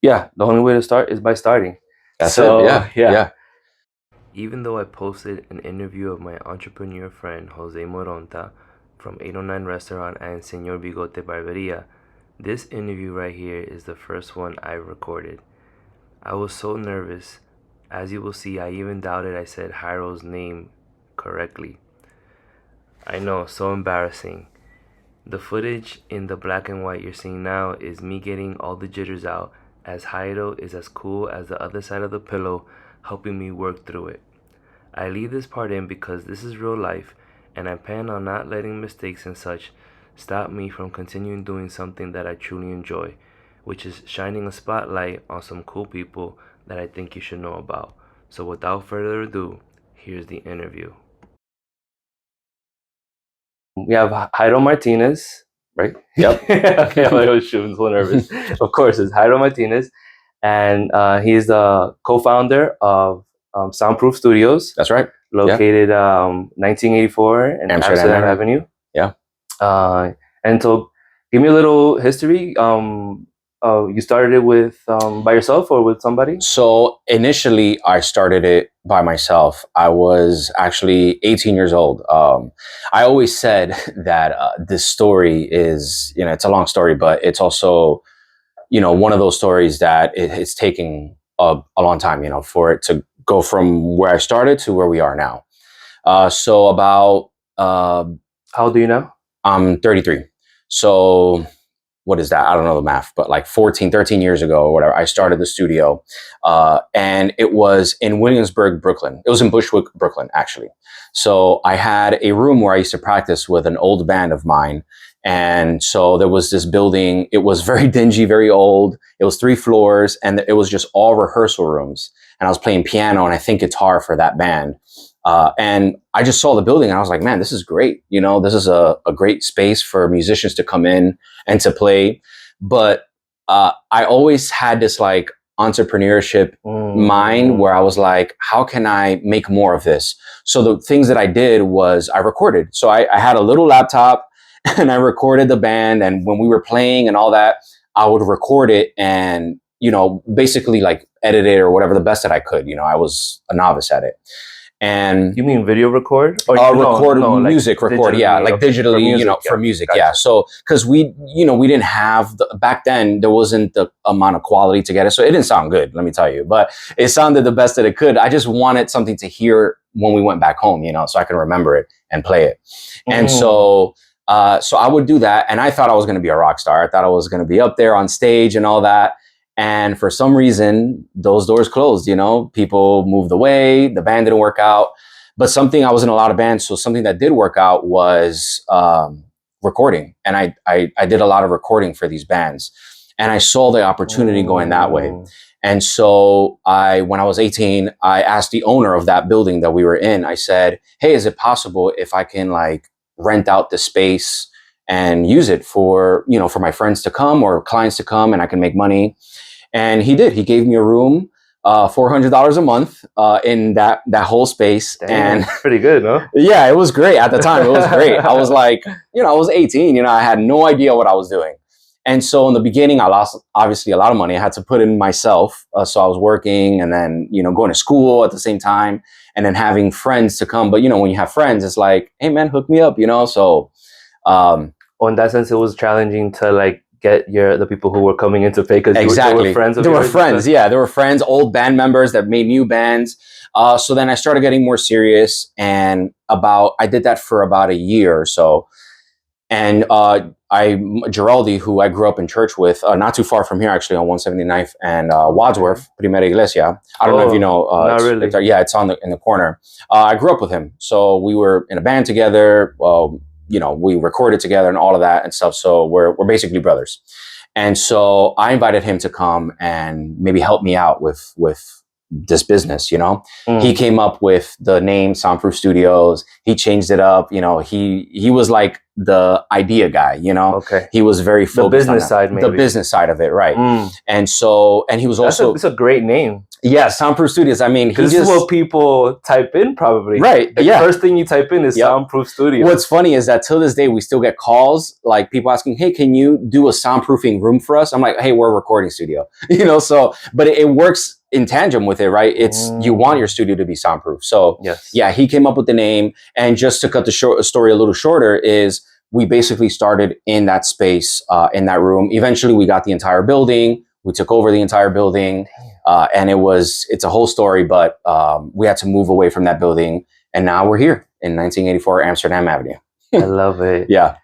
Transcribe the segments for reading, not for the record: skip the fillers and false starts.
Yeah, the only way to start is by starting. That's it. Yeah, yeah. Even though I posted an interview of my entrepreneur friend Jose Moronta from 809 Restaurant and Señor Bigote Barberia, this interview right here is the first one I recorded. I was so nervous. As you will see, I even doubted I said Jairo's name correctly. I know, so embarrassing. The footage in the black and white you're seeing now is me getting all the jitters out, as Jairo is as cool as the other side of the pillow, helping me work through it. I leave this part in because this is real life, and I plan on not letting mistakes and such stop me from continuing doing something that I truly enjoy, which is shining a spotlight on some cool people that I think you should know about. So without further ado, here's the interview. We have Jairo Martinez, right? Yep. Okay, I'm like, oh shoot, I'm so nervous. Of course, it's Jairo Martinez, and he's the co-founder of Soundproof Studios. That's right. Located 1984 and Amsterdam Avenue. Yeah. And so, give me a little history. You started it with by yourself or with somebody? So initially, I started it by myself. I was actually 18 years old. I always said that this story is, it's a long story, but it's also, one of those stories that it's taking a long time, for it to go from where I started to where we are now. So about How old are you now? I'm 33. So what is that? I don't know the math, but like 14, 13 years ago or whatever, I started the studio. And it was in Williamsburg, Brooklyn. It was in Bushwick, Brooklyn, actually. So I had a room where I used to practice with an old band of mine. And so there was this building. It was very dingy, very old. It was 3 floors and it was just all rehearsal rooms. And I was playing piano and I think guitar for that band. And I just saw the building and I was like, man, this is great. This is a great space for musicians to come in and to play. But I always had this like entrepreneurship mind where I was like, how can I make more of this? So the things that I did was I recorded. So I had a little laptop and I recorded the band. And when we were playing and all that, I would record it and, basically like edit it or whatever the best that I could. I was a novice at it. And you mean video record or record music, like record, yeah, like digitally, for music, gotcha. Yeah. So because we didn't have back then there wasn't the amount of quality to get it, so it didn't sound good. Let me tell you, but it sounded the best that it could. I just wanted something to hear when we went back home, so I can remember it and play it. And so I would do that, and I thought I was going to be a rock star. I thought I was going to be up there on stage and all that. And for some reason, those doors closed, people moved away, the band didn't work out. But I was in a lot of bands, so something that did work out was recording. And I did a lot of recording for these bands. And I saw the opportunity going that way. And so when I was 18, I asked the owner of that building that we were in, I said, hey, is it possible if I can like rent out the space and use it for my friends to come or clients to come and I can make money? And he did. He gave me a room, $400 a month in that whole space. Damn, and pretty good, huh? Yeah, it was great at the time. It was great. I was like, I was 18. I had no idea what I was doing. And so in the beginning, I lost obviously a lot of money. I had to put in myself. So I was working and then, going to school at the same time and then having friends to come. But, when you have friends, it's like, hey, man, hook me up, So in that sense, it was challenging to like get the people who were coming in to pay because exactly. They were friends. They were friends. Yeah, they were friends, old band members that made new bands. So then I started getting more serious, and I did that for about a year or so. And Giraldi, who I grew up in church with, not too far from here, actually, on 179th and Wadsworth, Primera Iglesia. I don't know if you know. Not really. It's in the corner. I grew up with him, so we were in a band together. We recorded together and all of that and stuff. So we're basically brothers. And so I invited him to come and maybe help me out with this business, He came up with the name Soundproof Studios. He changed it up. He was like the idea guy, you know. Okay. He was very focused the business side, maybe. The business side of it, right? And he was also. It's a great name. Yeah, Soundproof Studios. I mean, this is what people type in, probably. Right. The first thing you type in is Soundproof Studios. What's funny is that till this day, we still get calls, like people asking, "Hey, can you do a soundproofing room for us?" I'm like, "Hey, we're a recording studio," you know. So, but it works in tandem with it, right? It's you want your studio to be soundproof. So, yeah, he came up with the name. And just to cut the story a little shorter, is we basically started in that space, in that room. Eventually, we got the entire building. We took over the entire building. And it's a whole story, but we had to move away from that building, and now we're here in 1984 Amsterdam Avenue. I love it. Yeah.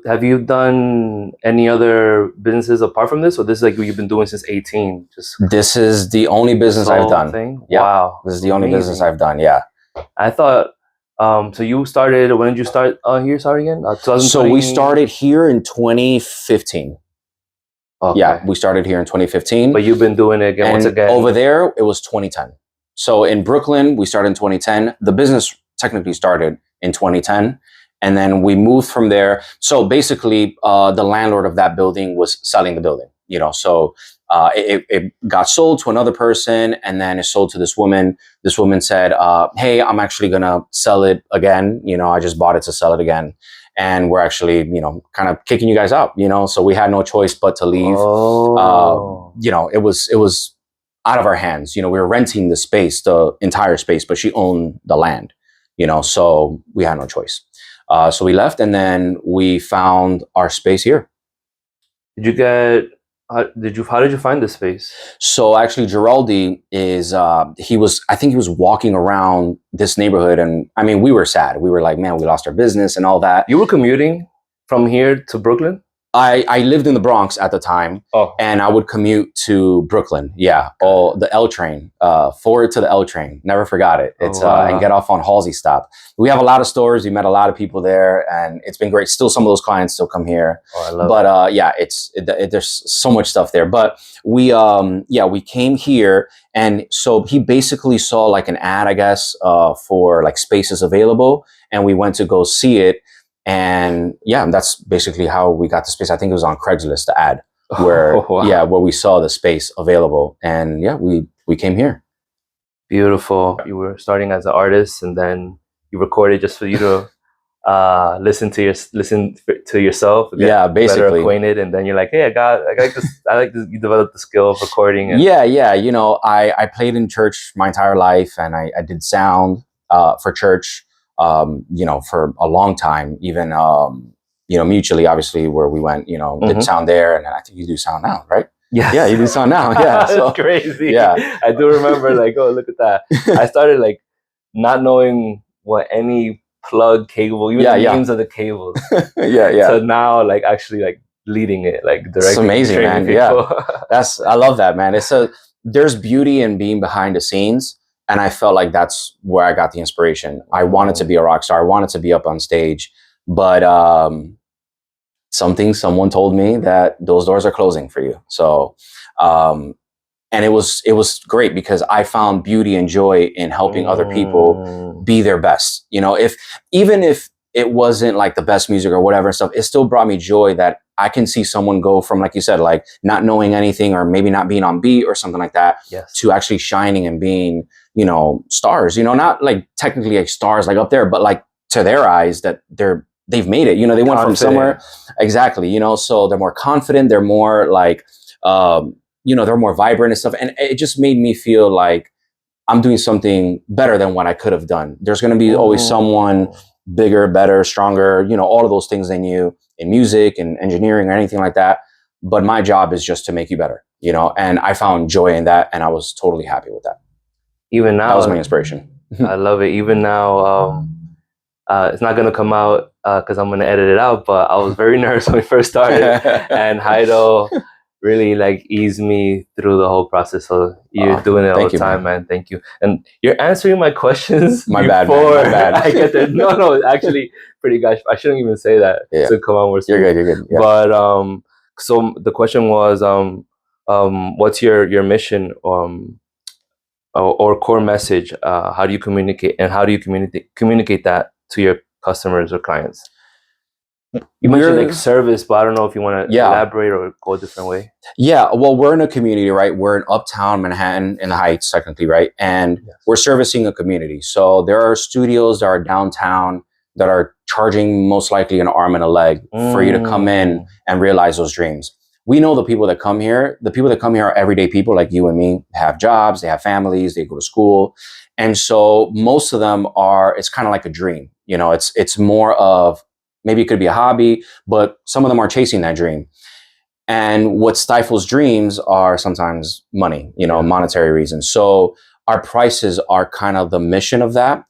Have you done any other businesses apart from this, or this is like what you've been doing since 18? This is the only business I've done. Yeah. Wow. This is the only business I've done. Yeah. I thought. So you started. When did you start here? Sorry again. So we started here in 2015. Okay. Yeah, we started here in 2015. But you've been doing it once again. Over there, it was 2010. So in Brooklyn, we started in 2010. The business technically started in 2010. And then we moved from there. So basically, the landlord of that building was selling the building, you know. So it got sold to another person, and then it sold to this woman. This woman said, "Hey, I'm actually going to sell it again. You know, I just bought it to sell it again. And we're actually, you know, kind of kicking you guys out, you know." So we had no choice but to leave. You know, it was out of our hands. You know, we were renting the space, the entire space, but she owned the land, you know, so we had no choice. So we left, and then we found our space here. How did you find this space? So actually, Giraldi is I think he was walking around this neighborhood, and I mean, we were sad. We were like, man, we lost our business and all that. You were commuting from here to Brooklyn? I lived in the Bronx at the time, and I would commute to Brooklyn. Yeah, the L train, forward to the L train. Never forgot it. It's and get off on Halsey stop. We have a lot of stores. We met a lot of people there, and it's been great. Still, some of those clients still come here. I love it. Yeah, there's so much stuff there. But we came here, and so he basically saw like an ad, I guess, for like spaces available, and we went to go see it. And yeah, that's basically how we got the space. I think it was on Craigslist, the ad, where where we saw the space available, and yeah, we came here. Beautiful. You were starting as an artist, and then you recorded just for you to listen to yourself. Get basically better acquainted, and then you're like, hey, I like this. I like this. You developed the skill of recording. Yeah. You know, I played in church my entire life, and I did sound for church. You know, for a long time, even, you know, mutually, obviously, where we went, you know, did sound there. And I think you do sound now, right? Yeah. Yeah, you do sound now. Yeah. So, that's crazy. Yeah. I do remember, like, oh, look at that. I started, like, not knowing what any plug cable, even the names of the cables. So now, like, actually, like, leading it, like, directly. It's amazing, man. People. Yeah. I love that, man. There's beauty in being behind the scenes. And I felt like that's where I got the inspiration. I wanted to be a rock star. I wanted to be up on stage. But someone told me that those doors are closing for you. So, and it was great because I found beauty and joy in helping other people be their best. You know, even if it wasn't like the best music or whatever and stuff, it still brought me joy that I can see someone go from, like you said, like not knowing anything or maybe not being on beat or something like that, to actually shining and being, you know, stars, you know, not like technically like stars like up there, but like to their eyes that they've made it, you know, they went from somewhere. Exactly. You know, so they're more confident. They're more like, you know, they're more vibrant and stuff. And it just made me feel like I'm doing something better than what I could have done. There's going to be always someone bigger, better, stronger, you know, all of those things than you in music and engineering or anything like that. But my job is just to make you better, you know, and I found joy in that. And I was totally happy with that. Even now, that was my inspiration. I love it. Even now, it's not going to come out because I'm going to edit it out, but I was very nervous when we first started. And Jairo really like eased me through the whole process. So you're doing it all the time, man. Thank you. And you're answering my questions my bad, I get there. No, actually, pretty gosh, I shouldn't even say that. Yeah. So come on, you're good. Yeah. But so the question was, what's your mission or core message? How do you communicate, and how do you communicate that to your customers or clients? You mentioned like service, but I don't know if you want to elaborate or go a different way. Yeah, well, we're in a community, right? We're in Uptown Manhattan in the Heights, technically, right? And we're servicing a community. So there are studios that are downtown that are charging most likely an arm and a leg for you to come in and realize those dreams. We know the people that come here. The people that come here are everyday people like you and me, have jobs, they have families, they go to school. And so most of them are, it's kind of like a dream. You know, it's more of, maybe it could be a hobby, but some of them are chasing that dream. And what stifles dreams are sometimes money, you know, monetary reasons. So our prices are kind of the mission of that.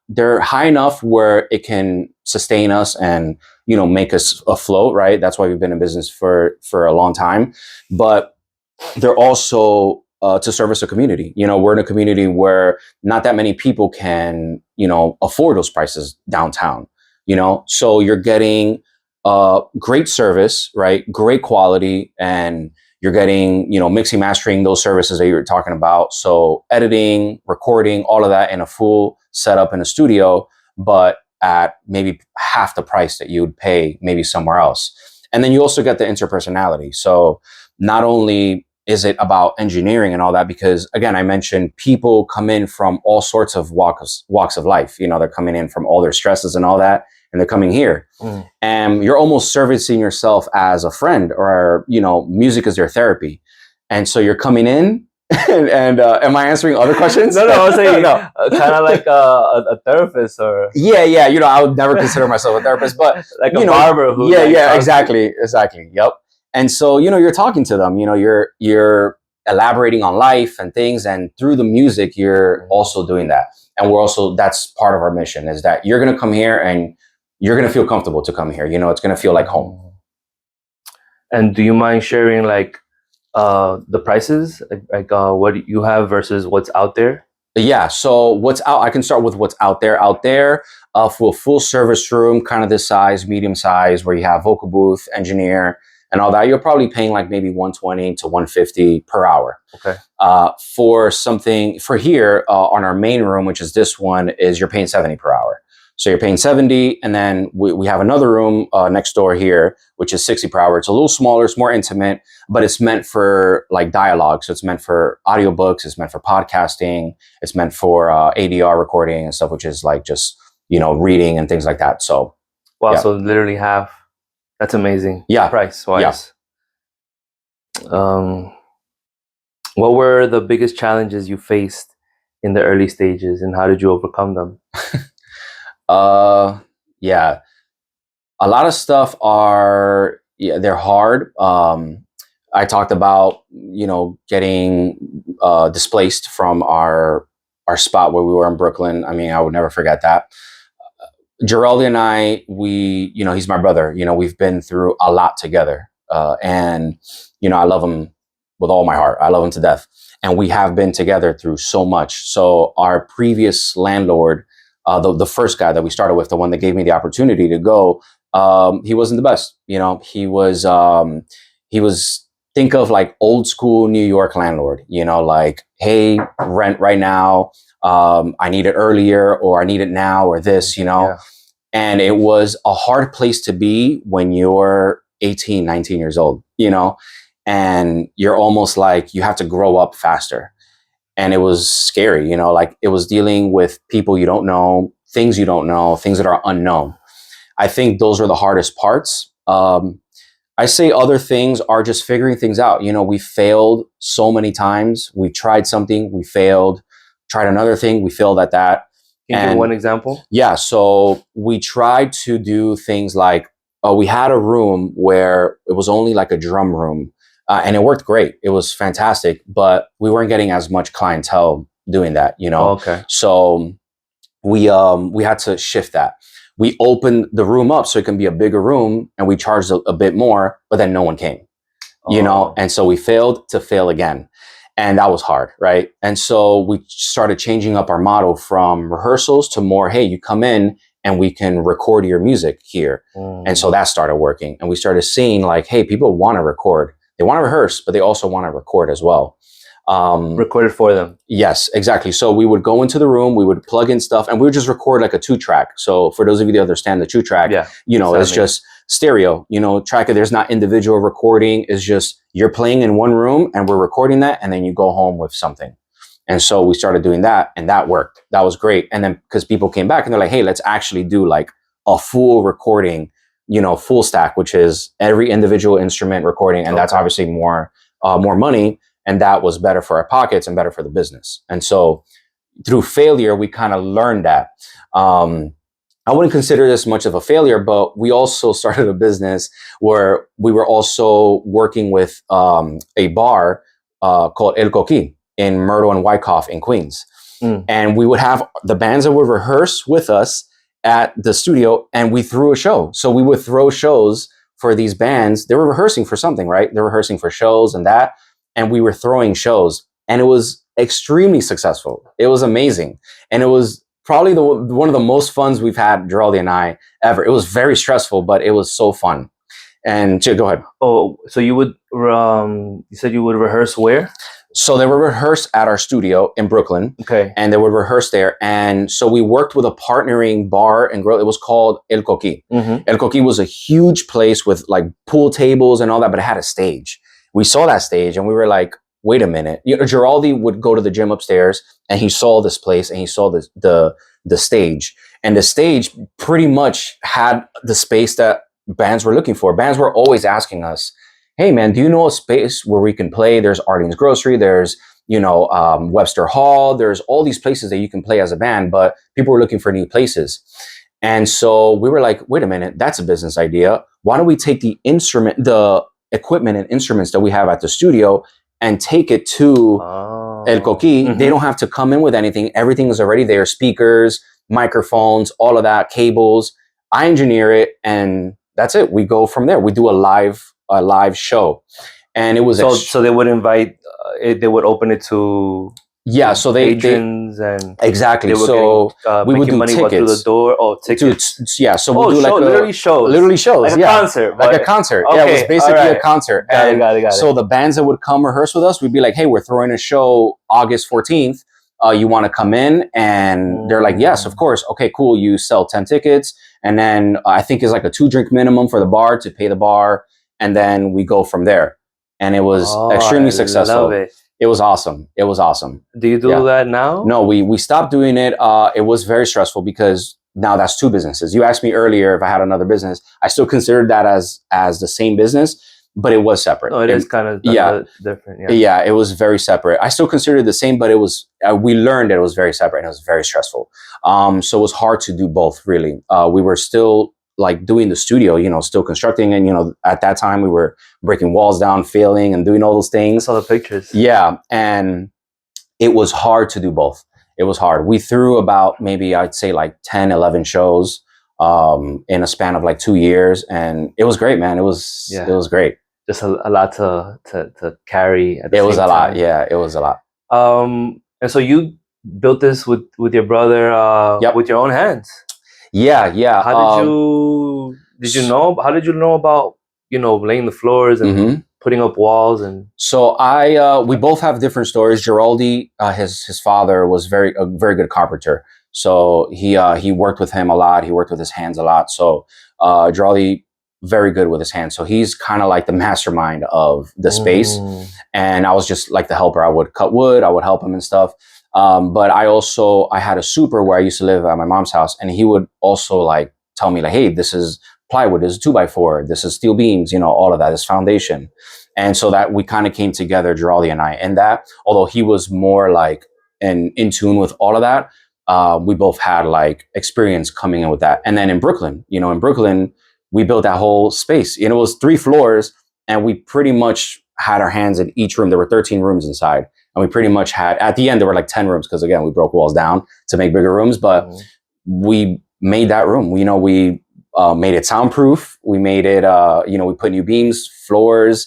They're high enough where it can sustain us and, you know, make us afloat, right? That's why we've been in business for a long time. But they're also to service a community. You know, we're in a community where not that many people can, you know, afford those prices downtown, you know, so you're getting great service, right? Great quality. And you're getting, you know, mixing, mastering, those services that you were talking about. So editing, recording, all of that in a full setup in a studio, but at maybe half the price that you would pay maybe somewhere else. And then you also get the interpersonality. So not only is it about engineering and all that, because again, I mentioned people come in from all sorts of walks of life. You know, they're coming in from all their stresses and all that, and they're coming here. And you're almost servicing yourself as a friend, or, you know, music is their therapy. And so you're coming in and am I answering other questions? No, I was saying kind of like a therapist or... Yeah, you know, I would never consider myself a therapist, but like a barber who... exactly. Yep. And so, you know, you're talking to them, you know, you're elaborating on life and things, and through the music, you're also doing that. And that's part of our mission, is that you're going to come here and you're going to feel comfortable to come here. You know, it's going to feel like home. And do you mind sharing like the prices, like what you have versus what's out there? Yeah. So what's out, I can start with what's out there. For a full service room, kind of this size, medium size, where you have vocal booth, engineer, and all that, you're probably paying like maybe $120 to $150 per hour. Okay. For here on our main room, which is this one, is you're paying $70 per hour. So you're paying $70, and then we have another room next door here, which is $60 per hour. It's a little smaller, it's more intimate, but it's meant for like dialogue. So it's meant for audiobooks, it's meant for podcasting, it's meant for ADR recording and stuff, which is like just, you know, reading and things like that. So wow, yeah. So literally half. That's amazing. Yeah. Price wise. Yeah. What were the biggest challenges you faced in the early stages, and how did you overcome them? Yeah, a lot of stuff they're hard. I talked about, you know, getting displaced from our spot where we were in Brooklyn. I mean, I would never forget that. Jairo and I, you know, he's my brother. You know, we've been through a lot together, and you know, I love him with all my heart. I love him to death, and we have been together through so much. So our previous landlord, the first guy that we started with, the one that gave me the opportunity to go, he wasn't the best. You know, he was think of like old school New York landlord, you know, like, hey, rent right now. I need it earlier, or I need it now, or this, you know. Yeah. And it was a hard place to be when you're 18, 19 years old, you know, and you're almost like you have to grow up faster. And it was scary, you know, like it was dealing with people you don't know, things that are unknown. I think those are the hardest parts. I say other things are just figuring things out. You know, we failed so many times. We tried something, we failed, tried another thing, we failed at that. Can you give one example? Yeah. So we tried to do things like, we had a room where it was only like a drum room. And it worked great. It was fantastic, but we weren't getting as much clientele doing that, you know? Oh, okay. So we had to shift that. We opened the room up so it can be a bigger room, and we charged a bit more, but then no one came, you know? And so we failed to fail again. And that was hard, right? And so we started changing up our model from rehearsals to more, hey, you come in and we can record your music here. And so that started working. And we started seeing like, hey, people want to record. They want to rehearse, but they also want to record as well. Recorded for them. Yes, exactly. So we would go into the room, we would plug in stuff, and we would just record like a 2-track. So for those of you that understand the 2-track, it's just stereo. Track it. There's not individual recording. It's just you're playing in one room and we're recording that, and then you go home with something. And so we started doing that, and that worked. That was great. And then because people came back and they're like, hey, let's actually do like a full recording, full stack, which is every individual instrument recording. And that's obviously more money. And that was better for our pockets and better for the business. And so through failure, we kind of learned that. I wouldn't consider this much of a failure, but we also started a business where we were also working with a bar called El Coquí in Myrtle and Wyckoff in Queens. And we would have the bands that would rehearse with us at the studio, and we threw a show. So we would throw shows for these bands. They were rehearsing for something, right? They're rehearsing for shows and that. And we were throwing shows, and it was extremely successful. It was amazing. And it was probably one of the most funs we've had, Geraldi and I, ever. It was very stressful, but it was so fun. And go ahead. Oh, so you would, you said you would rehearse where? So they would rehearse at our studio in Brooklyn. Okay. And they would rehearse there. And so we worked with a partnering bar and grill. It was called El Coquí. El Coquí was a huge place with like pool tables and all that, but it had a stage. We saw that stage and we were like, wait a minute. Geraldi would go to the gym upstairs and he saw this place and he saw the stage. And the stage pretty much had the space that bands were looking for. Bands were always asking us, hey man, do you know a space where we can play? There's Ardene's Grocery, there's, Webster Hall, there's all these places that you can play as a band, but people were looking for new places. And so we were like, wait a minute, that's a business idea. Why don't we take the equipment and instruments that we have at the studio and take it to El Coquí? They don't have to come in with anything. Everything is already there. Speakers, microphones, all of that, cables. I engineer it, and that's it. We go from there. We do a live show. And it was so they would invite they would open it to so patrons and exactly. So we would do money tickets through the door. Oh, tickets. So we do like literally shows, like a concert, like a concert. Okay, it was basically a concert. Got it. So the bands that would come rehearse with us, we'd be like, hey, we're throwing a show August 14th. You want to come in? And they're like, yes, of course. Okay, cool. You sell 10 tickets, and then I think it's like a 2-drink minimum for the bar to pay the bar, and then we go from there. And it was extremely successful. It was awesome. Do you do that now? No, we stopped doing it. It was very stressful because now that's 2 businesses. You asked me earlier if I had another business. I still considered that as the same business, but it was separate. No, it is kind of different. Yeah, it was very separate. I still considered it the same, but it was we learned that it was very separate and it was very stressful. So it was hard to do both, really. We were still like doing the studio, still constructing. And, at that time we were breaking walls down, failing and doing all those things. I saw the pictures. Yeah. And it was hard to do both. It was hard. We threw about maybe I'd say like 10, 11 shows in a span of like 2 years. And it was great, man. It was great. Just a lot to carry at the It same was a time. lot. Yeah, it was a lot. And so you built this with your brother with your own hands. Yeah. How did you know? How did you know about laying the floors and putting up walls? And so we both have different stories. Geraldi, his father was a very good carpenter. So he worked with him a lot. He worked with his hands a lot. So Geraldi, very good with his hands. So he's kind of like the mastermind of the space. And I was just like the helper. I would cut wood. I would help him and stuff. But I had a super where I used to live at my mom's house, and he would also like tell me like, hey, this is plywood, this is 2x4, this is steel beams, all of that, this foundation. And so that we kind of came together, Geraldi and I, and that, although he was more like in tune with all of that, we both had like experience coming in with that. And then in Brooklyn, we built that whole space. It was 3 floors, and we pretty much had our hands in each room. There were 13 rooms inside. And we pretty much had, at the end, there were like 10 rooms because, again, we broke walls down to make bigger rooms. But we made that room. We made it soundproof. We made it, we put new beams, floors,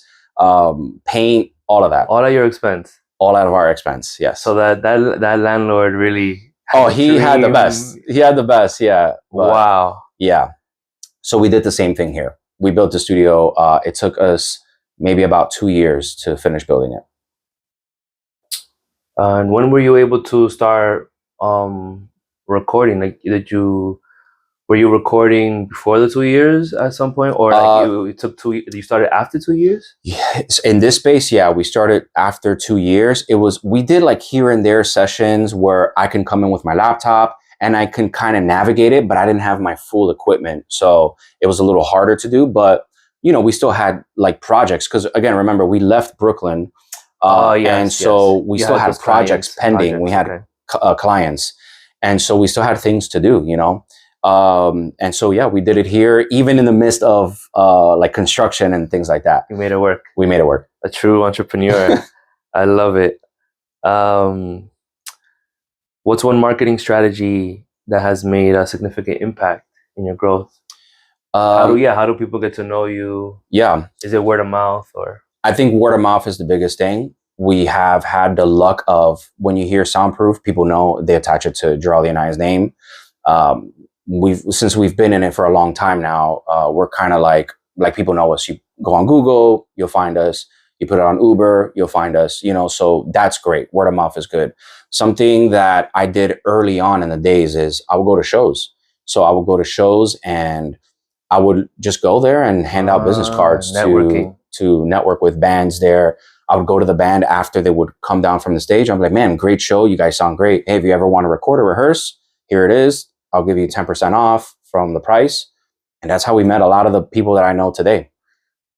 paint, all of that. All at your expense? All out of our expense, yes. So that landlord really he had the best. He had the best, yeah. But, wow. Yeah. So we did the same thing here. We built the studio. It took us maybe about 2 years to finish building it. And when were you able to start recording? Like, were you recording before the 2 years at some point, or like it took you started after 2 years? Yes, in this space, yeah, we started after 2 years. We did like here and there sessions where I can come in with my laptop and I can kind of navigate it, but I didn't have my full equipment. So it was a little harder to do, but we still had like projects. Cause again, remember we left Brooklyn. Yes, and so we still had projects pending. We had clients. And so we still had things to do, and so, yeah, we did it here, even in the midst of like construction and things like that. You made it work. We made it work. A true entrepreneur. I love it. What's one marketing strategy that has made a significant impact in your growth? How do people get to know you? Yeah. Is it word of mouth or? I think word of mouth is the biggest thing. We have had the luck of when you hear Soundproof, people know they attach it to Geraldine and I's name. Since we've been in it for a long time now, we're kind of like people know us. You go on Google, you'll find us. You put it on Uber, you'll find us, so that's great. Word of mouth is good. Something that I did early on in the days is I would go to shows. So I would go to shows and I would just go there and hand out business cards to network with bands there. I would go to the band after they would come down from the stage. I'm like, man, great show. You guys sound great. Hey, if you ever want to record or rehearse, here it is. I'll give you 10% off from the price. And that's how we met a lot of the people that I know today.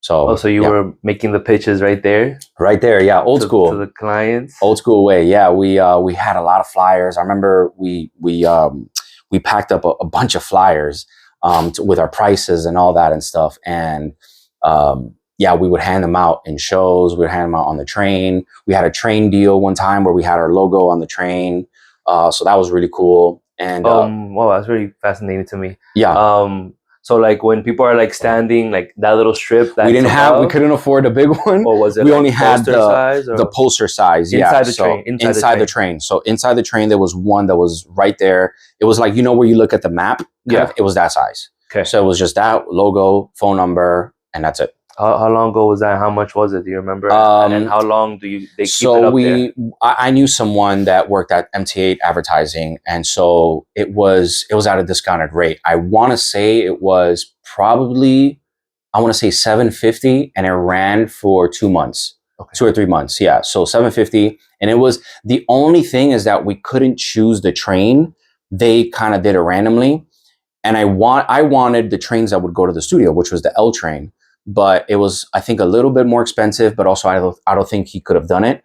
So, so you were making the pitches right there? Right there, yeah. Old school. To the clients? Old school way, yeah. We had a lot of flyers. I remember we packed up a bunch of flyers with our prices and all that and stuff. And yeah, we would hand them out in shows. We would hand them out on the train. We had a train deal one time where we had our logo on the train. So that was really cool. And wow, that's really fascinating to me. Yeah. So like when people are like standing, like that little strip that we couldn't afford a big one. Or was it we like only had the poster size, inside the train. Inside the train. So inside the train, there was one that was right there. It was like, where you look at the map? Yeah. It was that size. Okay. So it was just that logo, phone number, and that's it. How long ago was that? How much was it? Do you remember? And how long they keep it up there? I knew someone that worked at MT8 Advertising, and so it was at a discounted rate. I want to say it was probably, $750, and it ran for 2 months, 2 or 3 months. Yeah, so $750, and it was, the only thing is that we couldn't choose the train. They kind of did it randomly, and I wanted the trains that would go to the studio, which was the L train. But it was, I think, a little bit more expensive, but also I don't think he could have done it.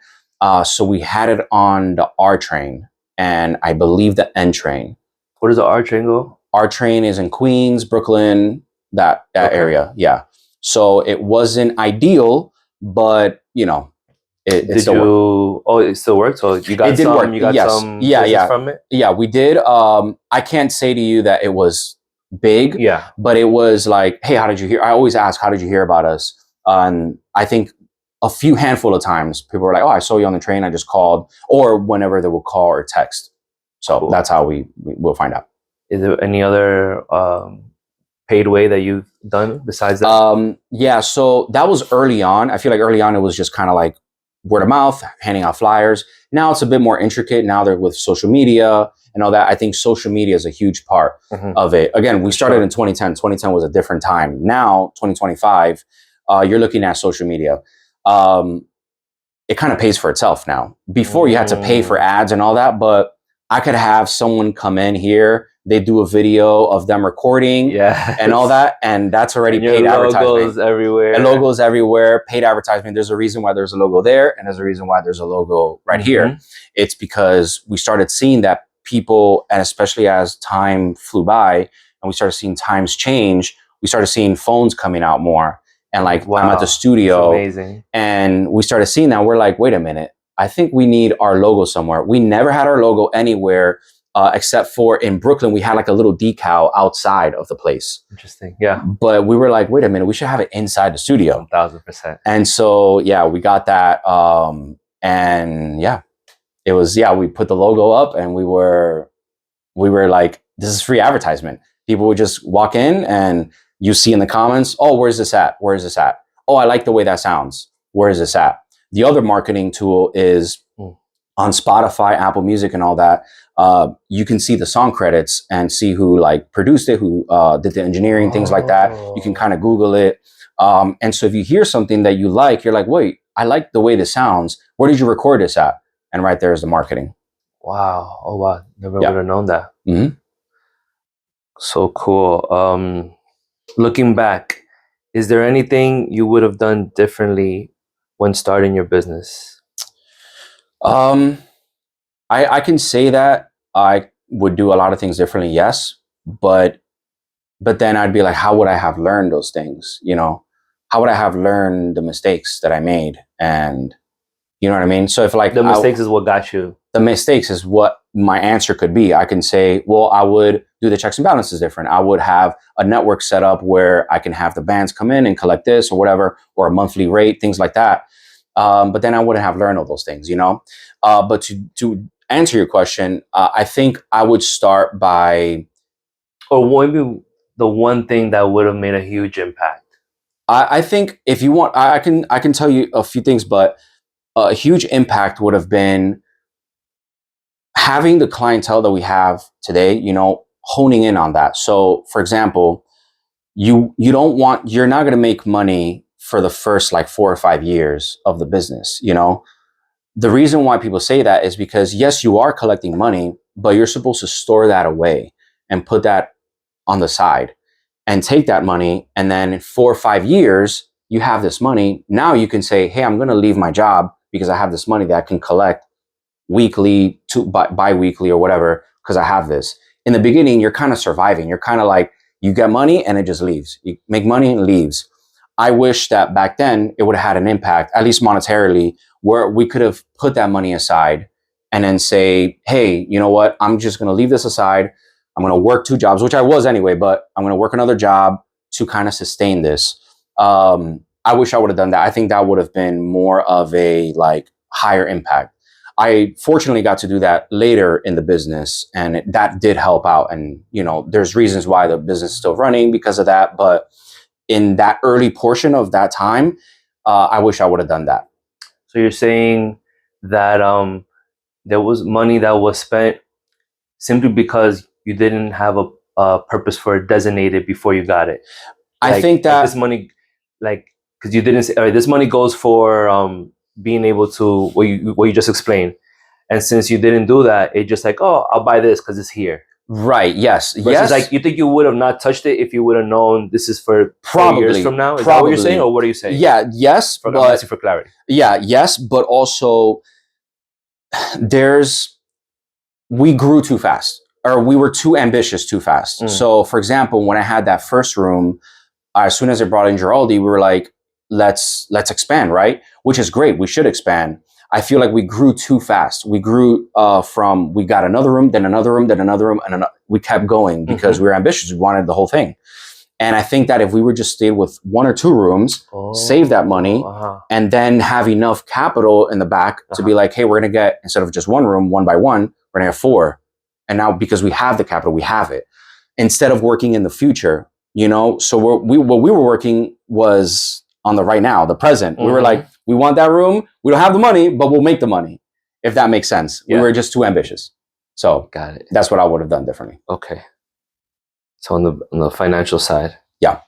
So we had it on the R train and I believe the N train. Where does the R train go? R train is in Queens, Brooklyn, that area. Yeah. So it wasn't ideal, but it still worked. Oh, it still worked? So you got some, work. You got some business from it? Yeah, we did. I can't say to you that it was big, but it was like, hey, how did you hear? I always ask, how did you hear about us? And I think a handful of times people were like, oh, I saw you on the train, I just called, or whenever they would call or text. So that's how we'll find out. Is there any other paid way that you've done besides that? Yeah, so that was early on. I feel like early on it was just kind of like word of mouth, handing out flyers. Now it's a bit more intricate. Now they're with social media and all that. I think social media is a huge part of it. Again, we started in 2010. 2010 was a different time. Now, 2025, you're looking at social media. It kind of pays for itself now. Before you had to pay for ads and all that, but I could have someone come in here, they do a video of them recording and all that, and that's already paid advertisement. Logos everywhere. And logos everywhere, paid advertisement. There's a reason why there's a logo there, and there's a reason why there's a logo right here. It's because we started seeing that people, and especially as time flew by and we started seeing times change, we started seeing phones coming out more. And like, I'm at the studio and we started seeing that. We're like, wait a minute, I think we need our logo somewhere. We never had our logo anywhere except for in Brooklyn. We had like a little decal outside of the place. Interesting. Yeah. But we were like, wait a minute, we should have it inside the studio. 1000%. And so, yeah, we got that. And yeah, it was, we put the logo up and we were like, this is free advertisement. People would just walk in and you see in the comments, oh, where's this at? Where is this at? Oh, I like the way that sounds. Where is this at? The other marketing tool is on Spotify, Apple Music, and all that, you can see the song credits and see who like produced it, who did the engineering, things like that. You can kind of Google it. And so if you hear something that you like, you're like, wait, I like the way this sounds. Where did you record this at? And right there is the marketing. Wow. Oh, wow. Never would have known that. Mm-hmm. So cool. Looking back, is there anything you would have done differently when starting your business? I can say that I would do a lot of things differently, yes, but then I'd be like, how would I have learned those things? You know, how would I have learned the mistakes that I made? And you know what I mean? So if like the mistakes is what got you. The mistakes is what my answer could be. I can say, well, I would do the checks and balances different. I would have a network set up where I can have the bands come in and collect this or whatever, or a monthly rate, things like that. But then I wouldn't have learned all those things, you know? But to answer your question, I think I would start by... Or maybe the one thing that would have made a huge impact. I think if you want, I can tell you a few things, but a huge impact would have been having the clientele that we have today, you know, honing in on that. So for example, you're not going to make money for the first like 4 or 5 years of the business. You know, the reason why people say that is because yes, you are collecting money, but you're supposed to store that away and put that on the side and take that money. And then in 4 or 5 years, you have this money. Now you can say, hey, I'm going to leave my job because I have this money that I can collect weekly to bi-weekly or whatever, because I have this. In the beginning, you're kind of surviving. You're kind of like, you get money and it just leaves. You make money and it leaves. I wish that back then it would have had an impact, at least monetarily, where we could have put that money aside and then say, hey, you know what? I'm just going to leave this aside. I'm going to work 2 jobs, which I was anyway, but I'm going to work another job to kind of sustain this. I wish I would have done that. I think that would have been more of a like higher impact. I fortunately got to do that later in the business, and that did help out. And, you know, there's reasons why the business is still running because of that. But in that early portion of that time, I wish I would have done that. So you're saying that there was money that was spent simply because you didn't have a purpose for it designated before you got it. I think that this money, like, because you didn't say, all right, this money goes for being able to what you just explained, and since you didn't do that, it just like, oh, I'll buy this because it's here. Right. Yes. Versus yes. Like, you think you would have not touched it if you would have known this is for probably years from now? Is that what you're saying, or what are you saying? Yeah. Yes. I'm asking for clarity. Yeah. Yes. But also, we grew too fast, or we were too ambitious too fast. So, for example, when I had that first room, as soon as I brought in Giraldi, we were like, let's expand, right? Which is great. We should expand. I feel like we grew too fast. We grew we got another room, then another room, then another room, and we kept going because we were ambitious. We wanted the whole thing. And I think that if we were just stayed with 1 or 2 rooms, save that money, and then have enough capital in the back to be like, hey, we're going to get, instead of just 1 room, 1 by 1, we're going to have 4. And now because we have the capital, we have it. Instead of working in the future, you know, so what we were working was on the right now, the present. We were like, we want that room. We don't have the money, but we'll make the money, if that makes sense. Yeah. We were just too ambitious. So got it. That's what I would have done differently. Okay. So on the financial side. Yeah.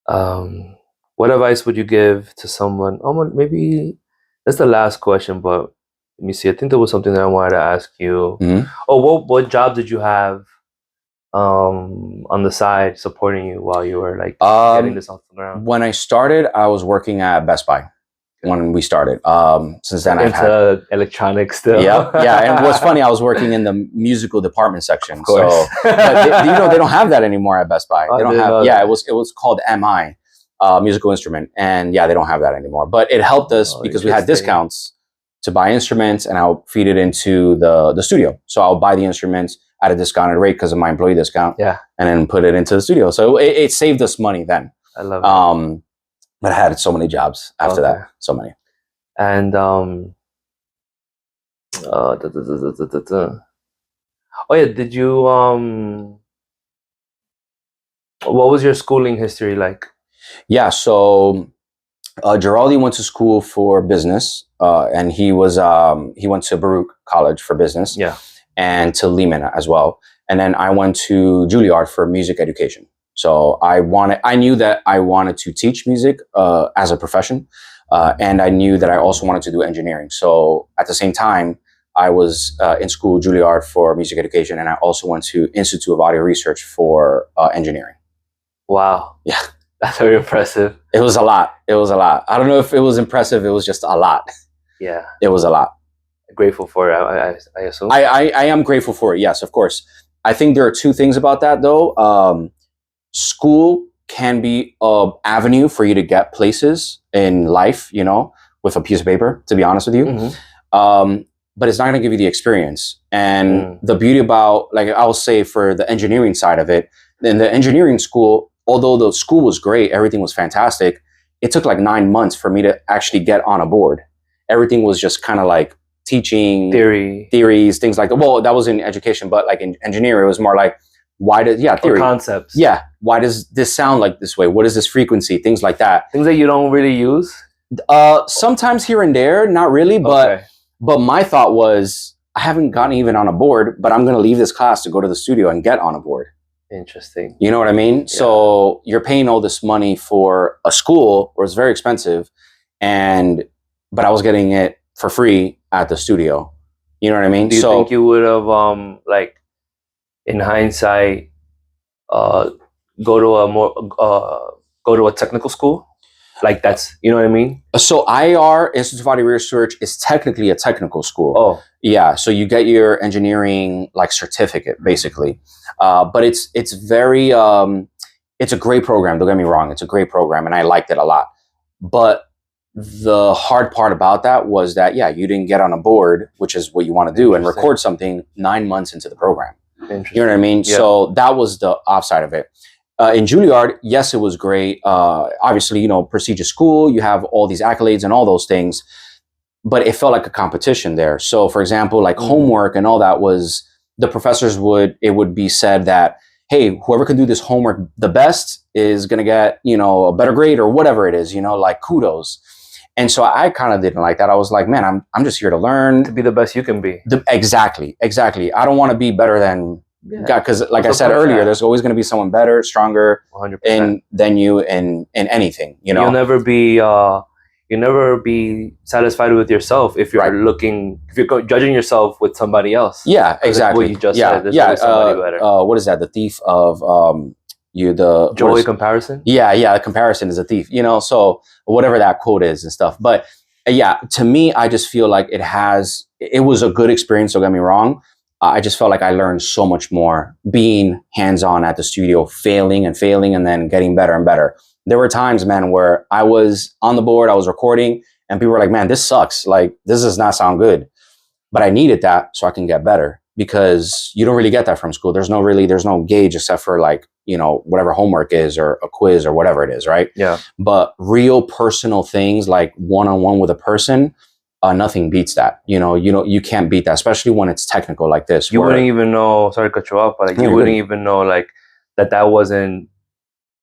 What advice would you give to someone? Maybe that's the last question, but let me see. I think there was something that I wanted to ask you. Oh, what job did you have on the side supporting you while you were like getting this off the ground? When I started, I was working at Best Buy. When we started, since then I've had electronics still. Yeah. And what's funny, I was working in the musical department section. So, but they don't have that anymore at Best Buy. They don't have. Yeah, it was called MI, musical instrument, and yeah, they don't have that anymore. But it helped us because we had discounts to buy instruments, and I'll feed it into the studio. So I'll buy the instruments at a discounted rate because of my employee discount. Yeah, and then put it into the studio. So it saved us money then. I love it. But I had so many jobs after that. So many. And oh yeah, did you what was your schooling history like? Yeah, so Giraldi went to school for business, and he went to Baruch College for business, Yeah. and to Lehman as well. And then I went to Juilliard for music education. So I knew that I wanted to teach music as a profession, and I knew that I also wanted to do engineering. So at the same time, I was in school Juilliard for music education, and I also went to Institute of Audio Research for engineering. Wow. Yeah. That's very impressive. It was a lot. It was a lot. I don't know if it was impressive. It was just a lot. Yeah. It was a lot. Grateful for it, I assume. I am grateful for it. Yes, of course. I think there are two things about that, though. School can be an avenue for you to get places in life, with a piece of paper, to be honest with you. Mm-hmm. But it's not going to give you the experience. And the beauty about, like, I'll say for the engineering side of it, in the engineering school, although the school was great, everything was fantastic, it took like 9 months for me to actually get on a board. Everything was just kind of like teaching theories, things like that. Well, that was in education, but like in engineering, it was more like, theory. Or concepts. Yeah. Why does this sound like this way? What is this frequency? Things like that. Things that you don't really use? Sometimes here and there, not really, but my thought was, I haven't gotten even on a board, but I'm going to leave this class to go to the studio and get on a board. Interesting. You know what I mean? Yeah. So you're paying all this money for a school where it's very expensive, but I was getting it for free at the studio. You know what I mean? Do you think you would have, like, in hindsight, go to a technical school? Like, that's, you know what I mean? So IR, Institute of Audio Research, is technically a technical school. Oh. Yeah. So you get your engineering like certificate, basically. But it's very, it's a great program. Don't get me wrong. It's a great program, and I liked it a lot. But the hard part about that was that, you didn't get on a board, which is what you want to do, and record something 9 months into the program. You know what I mean? Yeah. So that was the offside of it. In Juilliard, yes, it was great. Obviously, prestigious school, you have all these accolades and all those things, but it felt like a competition there. So, for example, like homework and all that the professors would be said that, hey, whoever can do this homework the best is going to get, a better grade or whatever it is, like kudos. And so I kind of didn't like that. I was like, man, I'm just here to learn. To be the best you can be. Exactly. I don't want to be better than God, because like I said earlier, there's always going to be someone better, stronger than you in anything. You'll never be satisfied with yourself if you're judging yourself with somebody else. Yeah, exactly. What you just said. There's somebody better. What is that? The thief of joy comparison. Yeah. Comparison is a thief. So whatever that quote is and stuff. But to me, I just feel like it was a good experience. Don't get me wrong. I just felt like I learned so much more being hands-on at the studio, failing, and then getting better and better. There were times, man, where I was on the board, I was recording, and people were like, man, this sucks. Like, this does not sound good. But I needed that so I can get better, because you don't really get that from school. There's no gauge except for like, whatever homework is or a quiz or whatever it is, right? Yeah. But real personal things like one-on-one with a person, nothing beats that. You can't beat that, especially when it's technical like this. You wouldn't even know, sorry to cut you off, but like, you wouldn't even know like that wasn't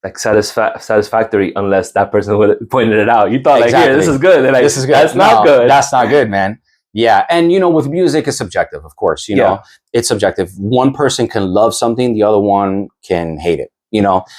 like satisfactory unless that person would have pointed it out. You thought like, here, this is good. Like, this is good. That's not good. That's not good, man. Yeah. And with music, it's subjective, of course, it's subjective. One person can love something, the other one can hate it,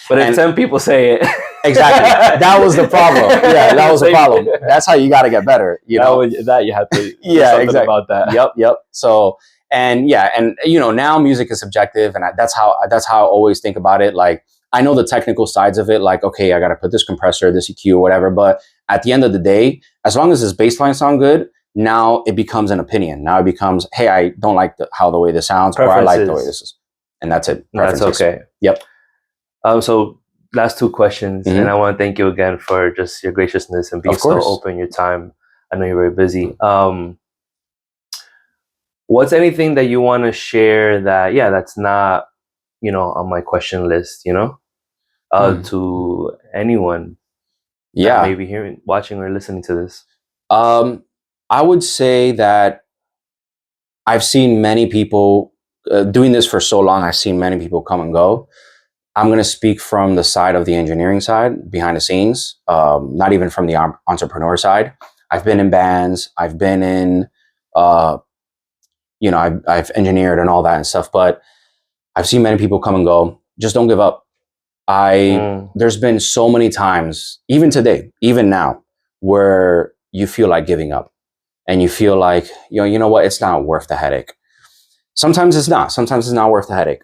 But if 10 people say it. Exactly. That was the problem. Yeah, that was the problem. That's how you got to get better. That you have to do something about that. Yep. So, and now music is subjective, and that's how I always think about it. Like, I know the technical sides of it, like, okay, I got to put this compressor, this EQ, whatever. But at the end of the day, as long as this bass line sound good, now it becomes an opinion. Now it becomes, hey, I don't like the way this sounds, or I like the way this is. And that's it. That's okay. Yep. So last two questions, and I want to thank you again for just your graciousness and being so open, your time. I know you're very busy. What's anything that you want to share that's not, on my question list, to anyone that may be hearing, watching, or listening to this? I would say that I've seen many people doing this for so long. I've seen many people come and go. I'm going to speak from the side of the engineering side, behind the scenes, not even from the entrepreneur side. I've been in bands. I've been in, I've engineered and all that and stuff, but I've seen many people come and go. Just don't give up. There's been so many times, even today, even now, where you feel like giving up and you feel like, you know what, it's not worth the headache. Sometimes it's not. Sometimes it's not worth the headache.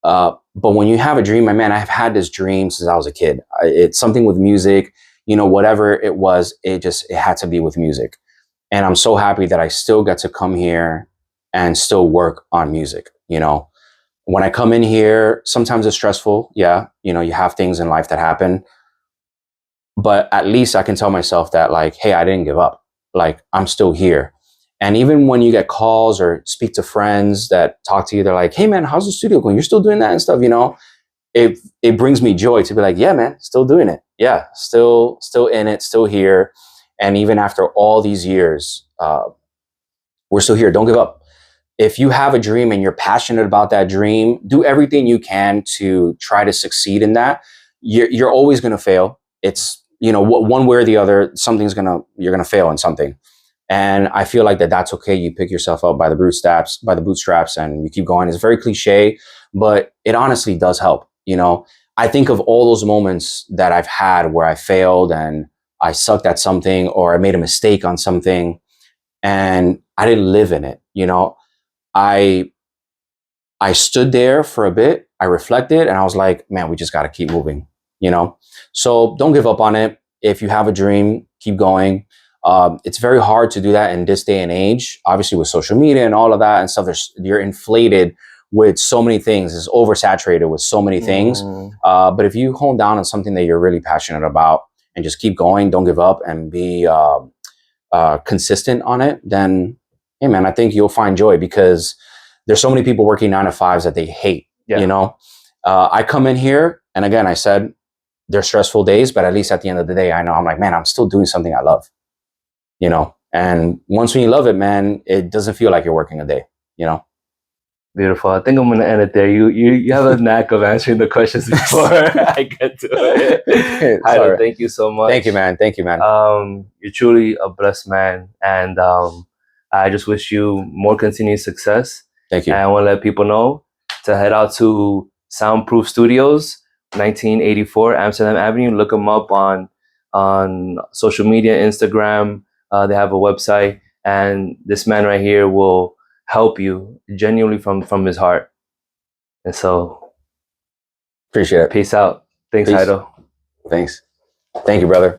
But when you have a dream, my man, I've had this dream since I was a kid. It's something with music, whatever it was, it had to be with music. And I'm so happy that I still get to come here and still work on music. When I come in here, sometimes it's stressful. Yeah. You have things in life that happen, but at least I can tell myself that, like, hey, I didn't give up. Like, I'm still here. And even when you get calls or speak to friends that talk to you, they're like, hey man, how's the studio going? You're still doing that and stuff, it brings me joy to be like, yeah, man, still doing it. Yeah. Still in it, still here. And even after all these years, we're still here. Don't give up. If you have a dream and you're passionate about that dream, do everything you can to try to succeed in that. You're always going to fail. It's, one way or the other, you're going to fail in something. And I feel like that's okay. You pick yourself up by the bootstraps and you keep going. It's very cliche, but it honestly does help. I think of all those moments that I've had where I failed and I sucked at something, or I made a mistake on something and I didn't live in it. I stood there for a bit, I reflected, and I was like, man, we just got to keep moving, So don't give up on it. If you have a dream, keep going. It's very hard to do that in this day and age, obviously with social media and all of that and stuff. You're inflated with so many things. It's oversaturated with so many things. But if you hone down on something that you're really passionate about and just keep going, don't give up, and be consistent on it, then, hey man, I think you'll find joy, because there's so many people working 9 to 5s that they hate. Yeah. I come in here, and again, I said they're stressful days, but at least at the end of the day, I know I'm like, man, I'm still doing something I love. And once when you love it, man, it doesn't feel like you're working a day. Beautiful. I think I'm gonna end it there. You have a knack of answering the questions before I get to it. Jairo, thank you so much. Thank you, man. Thank you, man. You're truly a blessed man, and I just wish you more continued success. Thank you. And I want to let people know to head out to Soundproof Studios, 1984 Amsterdam Avenue. Look them up on social media, Instagram. They have a website, and this man right here will help you genuinely from his heart. And so, appreciate it. Peace out. Thanks, Jairo. Thanks. Thank you, brother.